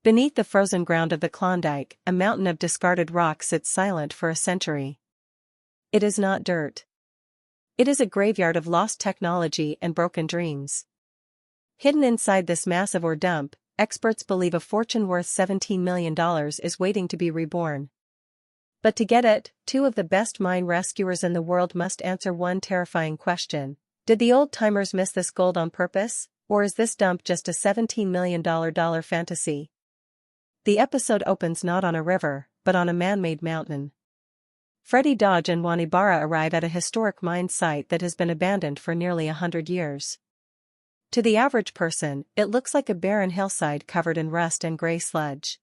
Beneath the frozen ground of the Klondike, a mountain of discarded rock sits silent for a century. It is not dirt. It is a graveyard of lost technology and broken dreams. Hidden inside this massive ore dump, experts believe a fortune worth $17 million is waiting to be reborn. But to get it, two of the best mine rescuers in the world must answer one terrifying question. Did the old-timers miss this gold on purpose, or is this dump just a $17 million fantasy? The episode opens not on a river, but on a man-made mountain. Freddy and Juan arrive at a historic mine site that has been abandoned for nearly 100 years. To the average person, it looks like a barren hillside covered in rust and gray sludge.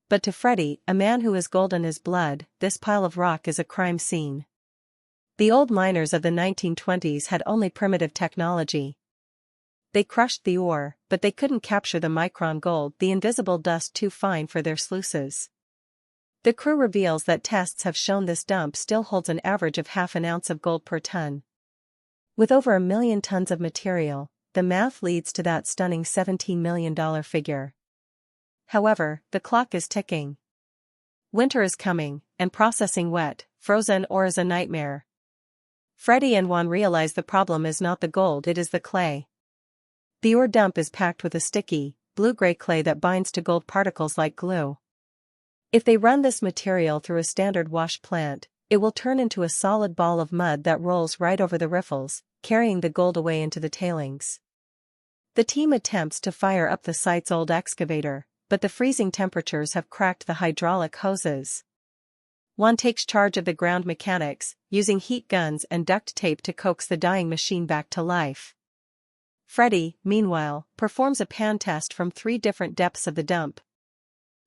But to Freddy, a man who has gold in his blood, this pile of rock is a crime scene. The old miners of the 1920s had only primitive technology. They crushed the ore, but they couldn't capture the micron gold, the invisible dust too fine for their sluices. The crew reveals that tests have shown this dump still holds an average of half an ounce of gold per ton. With over 1 million tons of material, the math leads to that stunning $17 million figure. However, the clock is ticking. Winter is coming, and processing wet, frozen ore is a nightmare. Freddy and Juan realize the problem is not the gold, it is the clay. The ore dump is packed with a sticky, blue-gray clay that binds to gold particles like glue. If they run this material through a standard wash plant, it will turn into a solid ball of mud that rolls right over the riffles, carrying the gold away into the tailings. The team attempts to fire up the site's old excavator, but the freezing temperatures have cracked the hydraulic hoses. Juan takes charge of the ground mechanics, using heat guns and duct tape to coax the dying machine back to life. Freddy, meanwhile, performs a pan test from 3 different depths of the dump.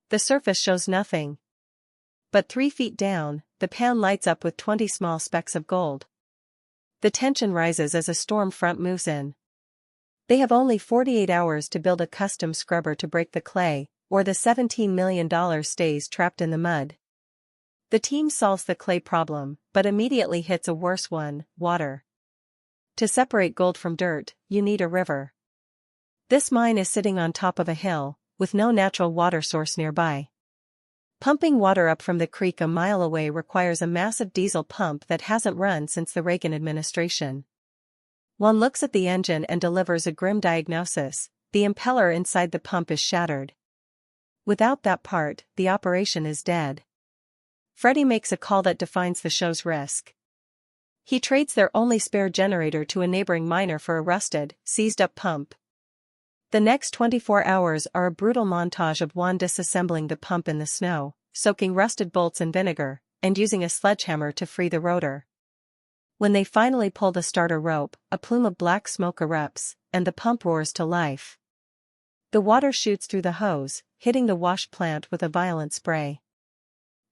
The surface shows nothing. But 3 feet down, the pan lights up with 20 small specks of gold. The tension rises as a storm front moves in. They have only 48 hours to build a custom scrubber to break the clay, or the $17 million stays trapped in the mud. The team solves the clay problem, but immediately hits a worse one: water. To separate gold from dirt, you need a river. This mine is sitting on top of a hill, with no natural water source nearby. Pumping water up from the creek a mile away requires a massive diesel pump that hasn't run since the Reagan administration. Juan looks at the engine and delivers a grim diagnosis: the impeller inside the pump is shattered. Without that part, the operation is dead. Freddy makes a call that defines the show's risk. He trades their only spare generator to a neighboring miner for a rusted, seized-up pump. The next 24 hours are a brutal montage of Juan disassembling the pump in the snow, soaking rusted bolts in vinegar, and using a sledgehammer to free the rotor. When they finally pull the starter rope, a plume of black smoke erupts, and the pump roars to life. The water shoots through the hose, hitting the wash plant with a violent spray.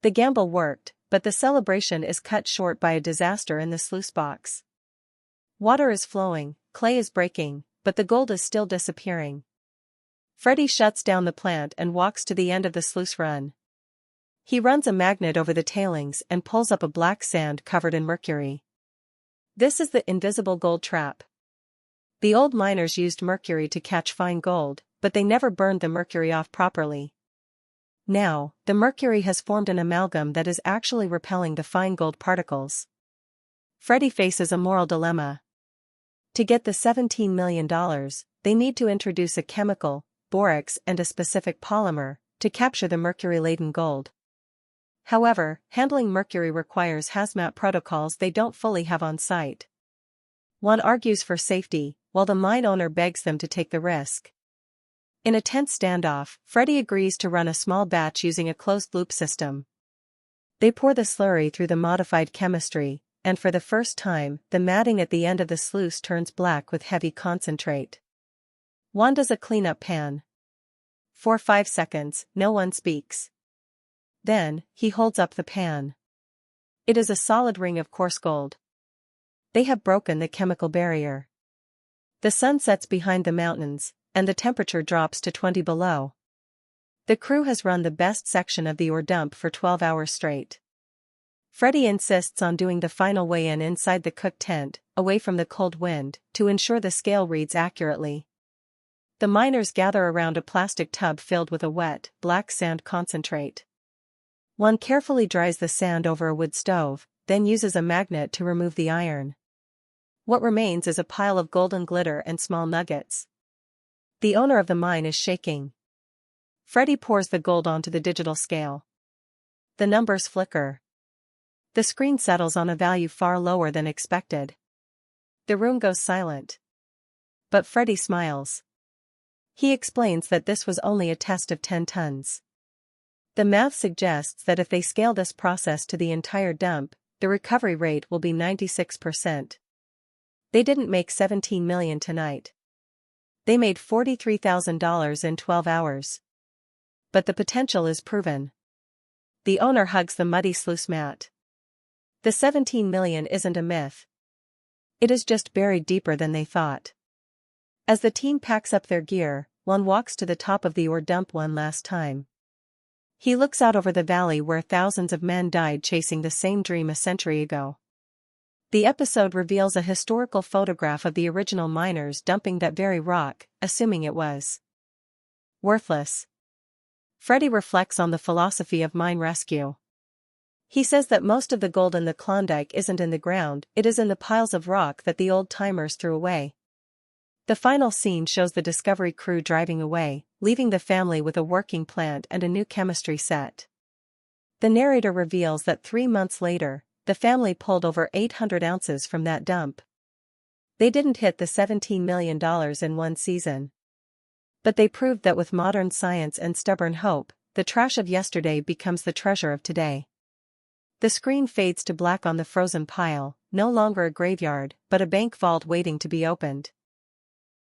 The gamble worked, but the celebration is cut short by a disaster in the sluice box. Water is flowing, clay is breaking, but the gold is still disappearing. Freddy shuts down the plant and walks to the end of the sluice run. He runs a magnet over the tailings and pulls up a black sand covered in mercury. This is the invisible gold trap. The old miners used mercury to catch fine gold, but they never burned the mercury off properly. Now, the mercury has formed an amalgam that is actually repelling the fine gold particles. Freddy faces a moral dilemma. To get the $17 million, they need to introduce a chemical, borax, and a specific polymer, to capture the mercury-laden gold. However, handling mercury requires hazmat protocols they don't fully have on site. Juan argues for safety, while the mine owner begs them to take the risk. In a tense standoff, Freddy agrees to run a small batch using a closed-loop system. They pour the slurry through the modified chemistry, and for the first time, the matting at the end of the sluice turns black with heavy concentrate. Juan does a cleanup pan. For 5 seconds, no one speaks. Then, he holds up the pan. It is a solid ring of coarse gold. They have broken the chemical barrier. The sun sets behind the mountains, and the temperature drops to 20 below. The crew has run the best section of the ore dump for 12 hours straight. Freddy insists on doing the final weigh-in inside the cook tent, away from the cold wind, to ensure the scale reads accurately. The miners gather around a plastic tub filled with a wet, black sand concentrate. One carefully dries the sand over a wood stove, then uses a magnet to remove the iron. What remains is a pile of golden glitter and small nuggets. The owner of the mine is shaking. Freddy pours the gold onto the digital scale. The numbers flicker. The screen settles on a value far lower than expected. The room goes silent. But Freddy smiles. He explains that this was only a test of 10 tons. The math suggests that if they scale this process to the entire dump, the recovery rate will be 96%. They didn't make $17 million tonight. They made $43,000 in 12 hours. But the potential is proven. The owner hugs the muddy sluice mat. The $17 million isn't a myth. It is just buried deeper than they thought. As the team packs up their gear, Juan walks to the top of the ore dump one last time. He looks out over the valley where thousands of men died chasing the same dream a century ago. The episode reveals a historical photograph of the original miners dumping that very rock, assuming it was worthless. Freddy reflects on the philosophy of mine rescue. He says that most of the gold in the Klondike isn't in the ground, it is in the piles of rock that the old-timers threw away. The final scene shows the Discovery crew driving away, leaving the family with a working plant and a new chemistry set. The narrator reveals that 3 months later, the family pulled over 800 ounces from that dump. They didn't hit the $17 million in one season. But they proved that with modern science and stubborn hope, the trash of yesterday becomes the treasure of today. The screen fades to black on the frozen pile, no longer a graveyard, but a bank vault waiting to be opened.